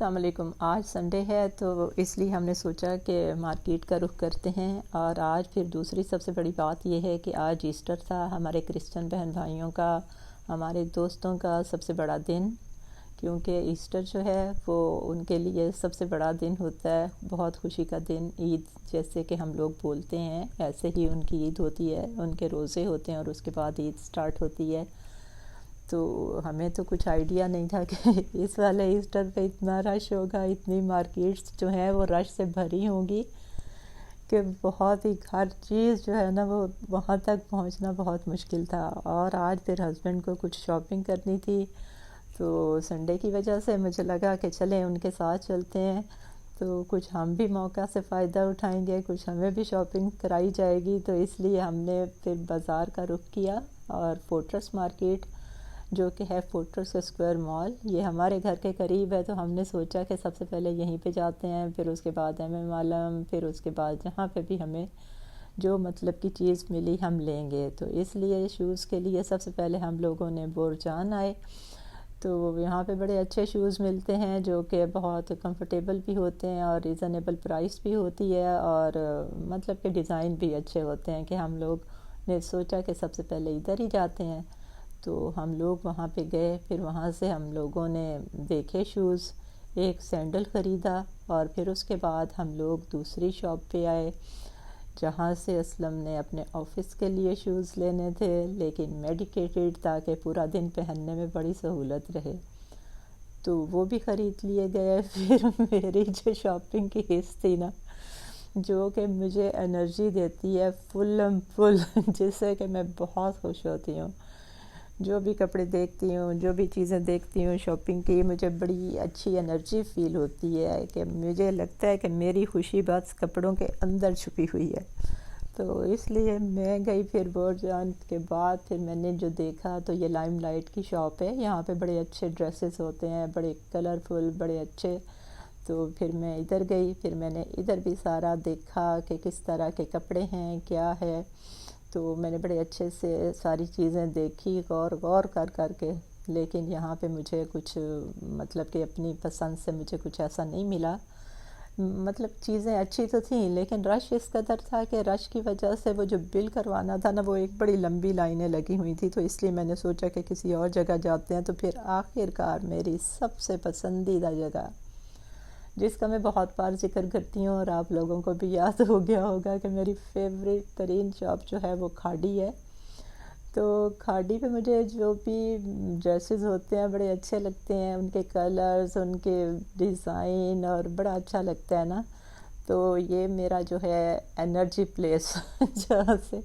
السلام علیکم۔ آج سنڈے ہے تو اس لیے ہم نے سوچا کہ مارکیٹ کا رخ کرتے ہیں، اور آج پھر دوسری سب سے بڑی بات یہ ہے کہ آج ایسٹر تھا، ہمارے کرسچن بہن بھائیوں کا، ہمارے دوستوں کا سب سے بڑا دن، کیونکہ ایسٹر جو ہے وہ ان کے لیے سب سے بڑا دن ہوتا ہے، بہت خوشی کا دن۔ عید جیسے کہ ہم لوگ بولتے ہیں ایسے ہی ان کی عید ہوتی ہے، ان کے روزے ہوتے ہیں اور اس کے بعد عید سٹارٹ ہوتی ہے۔ تو ہمیں تو کچھ آئیڈیا نہیں تھا کہ اس والے ایسٹر پہ اتنا رش ہوگا، اتنی مارکیٹس جو ہیں وہ رش سے بھری ہوں گی کہ بہت ہی ہر چیز جو ہے نا وہ وہاں تک پہنچنا بہت مشکل تھا۔ اور آج پھر ہسبینڈ کو کچھ شاپنگ کرنی تھی، تو سنڈے کی وجہ سے مجھے لگا کہ چلیں ان کے ساتھ چلتے ہیں، تو کچھ ہم بھی موقع سے فائدہ اٹھائیں گے، کچھ ہمیں بھی شاپنگ کرائی جائے گی۔ تو اس لیے ہم نے پھر بازار کا رخ کیا، اور فورٹریس مارکیٹ جو کہ ہے فورٹریس اسکوائر مال، یہ ہمارے گھر کے قریب ہے، تو ہم نے سوچا کہ سب سے پہلے یہیں پہ جاتے ہیں، پھر اس کے بعد ایم ایم عالم، پھر اس کے بعد جہاں پہ بھی ہمیں جو مطلب کی چیز ملی ہم لیں گے۔ تو اس لیے شوز کے لیے سب سے پہلے ہم لوگوں نے بورجان آئے، تو یہاں پہ بڑے اچھے شوز ملتے ہیں جو کہ بہت کمفرٹیبل بھی ہوتے ہیں اور ریزنیبل پرائس بھی ہوتی ہے، اور مطلب کہ ڈیزائن بھی اچھے ہوتے ہیں، کہ ہم لوگ نے سوچا کہ سب سے پہلے ادھر ہی جاتے ہیں۔ تو ہم لوگ وہاں پہ گئے، پھر وہاں سے ہم لوگوں نے دیکھے شوز، ایک سینڈل خریدا، اور پھر اس کے بعد ہم لوگ دوسری شاپ پہ آئے جہاں سے اسلم نے اپنے آفس کے لیے شوز لینے تھے، لیکن میڈیکیٹڈ، تاکہ پورا دن پہننے میں بڑی سہولت رہے، تو وہ بھی خرید لیے گئے۔ پھر میری جو شاپنگ کی حص تھی نا، جو کہ مجھے انرجی دیتی ہے فل جس سے کہ میں بہت خوش ہوتی ہوں، جو بھی کپڑے دیکھتی ہوں، جو بھی چیزیں دیکھتی ہوں شاپنگ کی، مجھے بڑی اچھی انرجی فیل ہوتی ہے، کہ مجھے لگتا ہے کہ میری خوشی بس کپڑوں کے اندر چھپی ہوئی ہے۔ تو اس لیے میں گئی، پھر بورجان کے بعد پھر میں نے جو دیکھا، تو یہ لائم لائٹ کی شاپ ہے، یہاں پہ بڑے اچھے ڈریسز ہوتے ہیں، بڑے کلرفل، بڑے اچھے۔ تو پھر میں ادھر گئی، پھر میں نے ادھر بھی سارا دیکھا کہ کس طرح کے کپڑے ہیں، کیا ہے، تو میں نے بڑے اچھے سے ساری چیزیں دیکھی، غور کر کے، لیکن یہاں پہ مجھے کچھ مطلب کہ اپنی پسند سے مجھے کچھ ایسا نہیں ملا۔ مطلب چیزیں اچھی تو تھیں، لیکن رش اس قدر تھا کہ رش کی وجہ سے وہ جو بل کروانا تھا نا، وہ ایک بڑی لمبی لائنیں لگی ہوئی تھی، تو اس لیے میں نے سوچا کہ کسی اور جگہ جاتے ہیں۔ تو پھر آخر کار میری سب سے پسندیدہ جگہ، جس کا میں بہت بار ذکر کرتی ہوں اور آپ لوگوں کو بھی یاد ہو گیا ہوگا کہ میری فیوریٹ ترین شاپ جو ہے وہ کھاڑی ہے۔ تو کھاڑی پہ مجھے جو بھی ڈریسز ہوتے ہیں بڑے اچھے لگتے ہیں، ان کے کلرز، ان کے ڈیزائن، اور بڑا اچھا لگتا ہے نا۔ تو یہ میرا جو ہے انرجی پلیس جہاں سے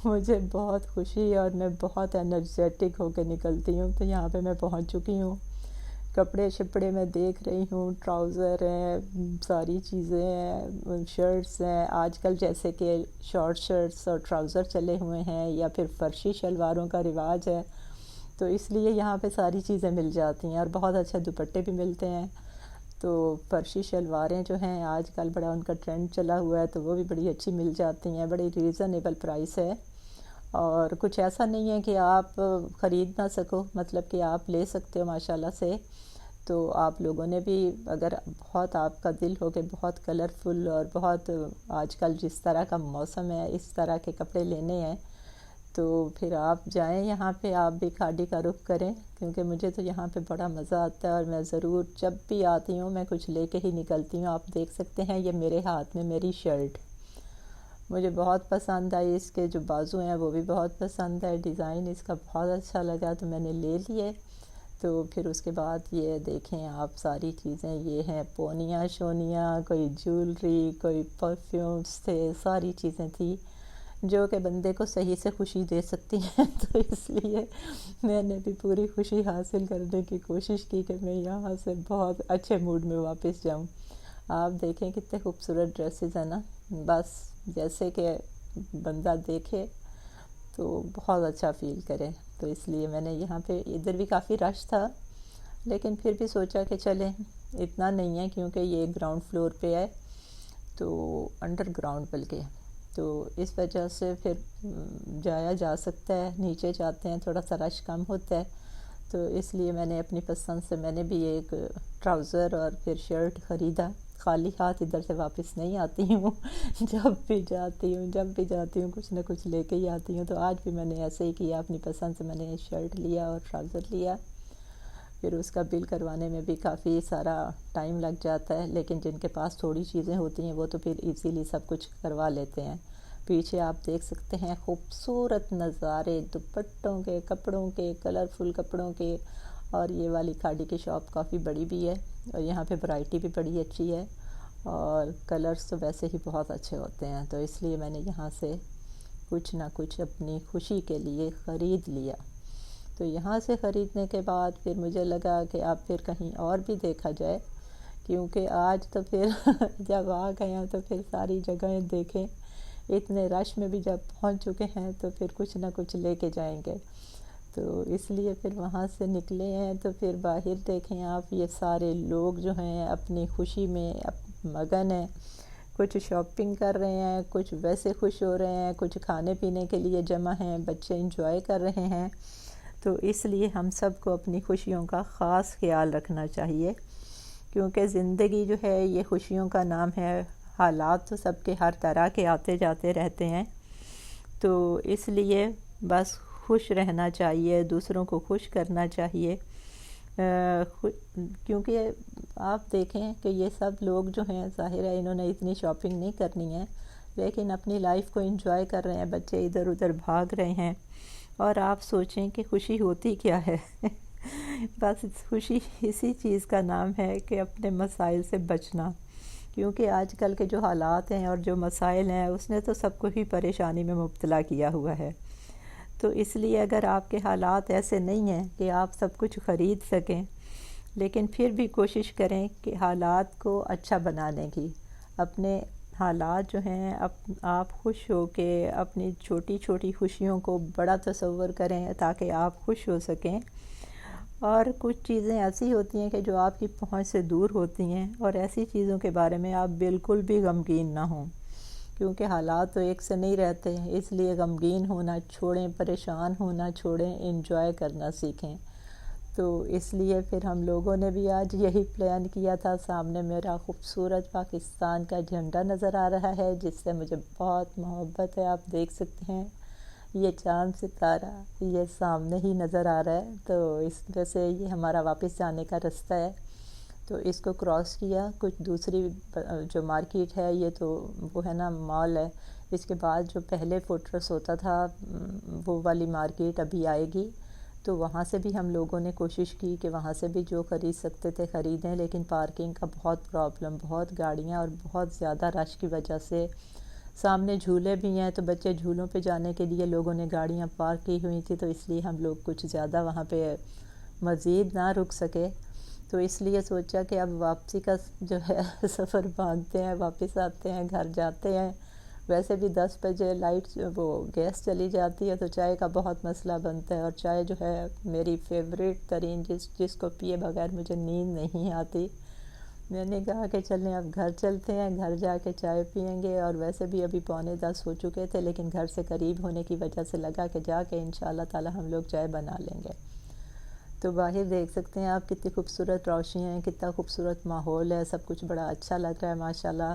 مجھے بہت خوشی اور میں بہت انرجیٹک ہو کے نکلتی ہوں، تو یہاں پہ میں پہنچ چکی ہوں۔ کپڑے شپڑے میں دیکھ رہی ہوں، ٹراؤزر ہیں، ساری چیزیں ہیں، شرٹس ہیں، آج کل جیسے کہ شارٹ شرٹس اور ٹراؤزر چلے ہوئے ہیں، یا پھر فرشی شلواروں کا رواج ہے، تو اس لیے یہاں پہ ساری چیزیں مل جاتی ہیں، اور بہت اچھے دوپٹے بھی ملتے ہیں۔ تو فرشی شلواریں جو ہیں آج کل بڑا ان کا ٹرینڈ چلا ہوا ہے، تو وہ بھی بڑی اچھی مل جاتی ہیں، بڑی ریزنیبل پرائس ہے، اور کچھ ایسا نہیں ہے کہ آپ خرید نہ سکو، مطلب کہ آپ لے سکتے ہو ماشاءاللہ سے۔ تو آپ لوگوں نے بھی اگر بہت آپ کا دل ہو کہ بہت کلرفل اور بہت آج کل جس طرح کا موسم ہے اس طرح کے کپڑے لینے ہیں، تو پھر آپ جائیں یہاں پہ، آپ بھی کھاڑی کا رخ کریں، کیونکہ مجھے تو یہاں پہ بڑا مزہ آتا ہے، اور میں ضرور جب بھی آتی ہوں میں کچھ لے کے ہی نکلتی ہوں۔ آپ دیکھ سکتے ہیں یہ میرے ہاتھ میں میری شرٹ مجھے بہت پسند آئی، اس کے جو بازو ہیں وہ بھی بہت پسند ہے، ڈیزائن اس کا بہت اچھا لگا، تو میں نے لے لیے۔ تو پھر اس کے بعد یہ دیکھیں آپ ساری چیزیں، یہ ہیں پونیاں شونیاں، کوئی جولری، کوئی پرفیومس تھے، ساری چیزیں تھیں جو کہ بندے کو صحیح سے خوشی دے سکتی ہیں۔ تو اس لیے میں نے بھی پوری خوشی حاصل کرنے کی کوشش کی کہ میں یہاں سے بہت اچھے موڈ میں واپس جاؤں۔ آپ دیکھیں کتنے خوبصورت ڈریسز ہیں نا، بس جیسے کہ بندہ دیکھے تو بہت اچھا فیل کرے، تو اس لیے میں نے یہاں پہ، ادھر بھی کافی رش تھا، لیکن پھر بھی سوچا کہ چلیں اتنا نہیں ہے، کیونکہ یہ گراؤنڈ فلور پہ ہے، تو انڈر گراؤنڈ بلکہ، تو اس وجہ سے پھر جایا جا سکتا ہے، نیچے جاتے ہیں تھوڑا سا رش کم ہوتا ہے۔ تو اس لیے میں نے اپنی پسند سے میں نے بھی ایک ٹراؤزر اور پھر شرٹ خریدا. خالی ہاتھ ادھر سے واپس نہیں آتی ہوں. جب بھی جاتی ہوں کچھ نہ کچھ لے کے ہی آتی ہوں. تو آج بھی میں نے ایسے ہی کیا، اپنی پسند سے میں نے شرٹ لیا اور ٹراؤزر لیا. پھر اس کا بل کروانے میں بھی کافی سارا ٹائم لگ جاتا ہے، لیکن جن کے پاس تھوڑی چیزیں ہوتی ہیں وہ تو پھر ایزیلی سب کچھ کروا لیتے ہیں. پیچھے آپ دیکھ سکتے ہیں خوبصورت نظارے دوپٹوں کے، کپڑوں کے، کلرفل کپڑوں کے. اور یہ والی کھاڑی کی شاپ کافی بڑی بھی ہے اور یہاں پہ ورائٹی بھی بڑی اچھی ہے اور کلرز تو ویسے ہی بہت اچھے ہوتے ہیں. تو اس لیے میں نے یہاں سے کچھ نہ کچھ اپنی خوشی کے لیے خرید لیا. تو یہاں سے خریدنے کے بعد پھر مجھے لگا کہ اب پھر کہیں اور بھی دیکھا جائے، کیونکہ آج تو پھر جب آ گئے ہیں تو پھر ساری جگہیں دیکھیں. اتنے رش میں بھی جب پہنچ چکے ہیں تو پھر کچھ نہ کچھ لے کے جائیں گے. تو اس لیے پھر وہاں سے نکلے ہیں تو پھر باہر دیکھیں آپ، یہ سارے لوگ جو ہیں اپنی خوشی میں مگن ہیں. کچھ شاپنگ کر رہے ہیں، کچھ ویسے خوش ہو رہے ہیں، کچھ کھانے پینے کے لیے جمع ہیں، بچے انجوائے کر رہے ہیں. تو اس لیے ہم سب کو اپنی خوشیوں کا خاص خیال رکھنا چاہیے، کیونکہ زندگی جو ہے یہ خوشیوں کا نام ہے. حالات تو سب کے ہر طرح کے آتے جاتے رہتے ہیں، تو اس لیے بس خوش رہنا چاہیے، دوسروں کو خوش کرنا چاہیے. کیونکہ آپ دیکھیں کہ یہ سب لوگ جو ہیں ظاہر ہے انہوں نے اتنی شاپنگ نہیں کرنی ہے، لیکن اپنی لائف کو انجوائے کر رہے ہیں. بچے ادھر ادھر بھاگ رہے ہیں اور آپ سوچیں کہ خوشی ہوتی کیا ہے. بس خوشی اسی چیز کا نام ہے کہ اپنے مسائل سے بچنا، کیونکہ آج کل کے جو حالات ہیں اور جو مسائل ہیں اس نے تو سب کو ہی پریشانی میں مبتلا کیا ہوا ہے. تو اس لیے اگر آپ کے حالات ایسے نہیں ہیں کہ آپ سب کچھ خرید سکیں، لیکن پھر بھی کوشش کریں کہ حالات کو اچھا بنانے کی. اپنے حالات جو ہیں آپ خوش ہو کے اپنی چھوٹی چھوٹی خوشیوں کو بڑا تصور کریں تاکہ آپ خوش ہو سکیں. اور کچھ چیزیں ایسی ہوتی ہیں کہ جو آپ کی پہنچ سے دور ہوتی ہیں، اور ایسی چیزوں کے بارے میں آپ بالکل بھی غمگین نہ ہوں، کیونکہ حالات تو ایک سے نہیں رہتے. اس لیے غمگین ہونا چھوڑیں، پریشان ہونا چھوڑیں، انجوائے کرنا سیکھیں. تو اس لیے پھر ہم لوگوں نے بھی آج یہی پلان کیا تھا. سامنے میرا خوبصورت پاکستان کا جھنڈا نظر آ رہا ہے جس سے مجھے بہت محبت ہے. آپ دیکھ سکتے ہیں یہ چاند ستارہ یہ سامنے ہی نظر آ رہا ہے. تو اس وجہ سے یہ ہمارا واپس جانے کا رستہ ہے. تو اس کو کراس کیا، کچھ دوسری جو مارکیٹ ہے یہ تو وہ ہے نا مال ہے، اس کے بعد جو پہلے فورٹریس ہوتا تھا وہ والی مارکیٹ ابھی آئے گی. تو وہاں سے بھی ہم لوگوں نے کوشش کی کہ وہاں سے بھی جو خرید سکتے تھے خریدیں، لیکن پارکنگ کا بہت پرابلم، بہت گاڑیاں اور بہت زیادہ رش کی وجہ سے. سامنے جھولے بھی ہیں تو بچے جھولوں پہ جانے کے لیے لوگوں نے گاڑیاں پارک کی ہوئی تھی، تو اس لیے ہم لوگ کچھ زیادہ وہاں پہ مزید نہ رک سکے. تو اس لیے سوچا کہ اب واپسی کا جو ہے سفر باندھتے ہیں، واپس آتے ہیں، گھر جاتے ہیں. ویسے بھی 10 بجے لائٹ وہ گیس چلی جاتی ہے تو چائے کا بہت مسئلہ بنتا ہے، اور چائے جو ہے میری فیوریٹ ترین جس کو پیے بغیر مجھے نیند نہیں آتی. میں نے کہا کہ چلیں اب گھر چلتے ہیں، گھر جا کے چائے پئیں گے. اور ویسے بھی ابھی 9:45 ہو چکے تھے، لیکن گھر سے قریب ہونے کی وجہ سے لگا کہ جا کے انشاءاللہ تعالی ہم لوگ چائے بنا لیں گے. تو باہر دیکھ سکتے ہیں آپ کتنی خوبصورت روشنیاں ہیں، کتنا خوبصورت ماحول ہے، سب کچھ بڑا اچھا لگ رہا ہے ماشاءاللہ.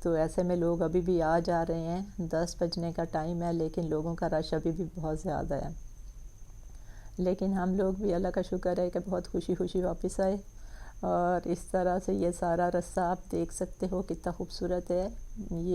تو ایسے میں لوگ ابھی بھی آ جا رہے ہیں. 10 بجنے کا ٹائم ہے لیکن لوگوں کا رش ابھی بھی بہت زیادہ ہے. لیکن ہم لوگ بھی اللہ کا شکر ہے کہ بہت خوشی خوشی واپس آئے. اور اس طرح سے یہ سارا رستہ آپ دیکھ سکتے ہو کتنا خوبصورت ہے. یہ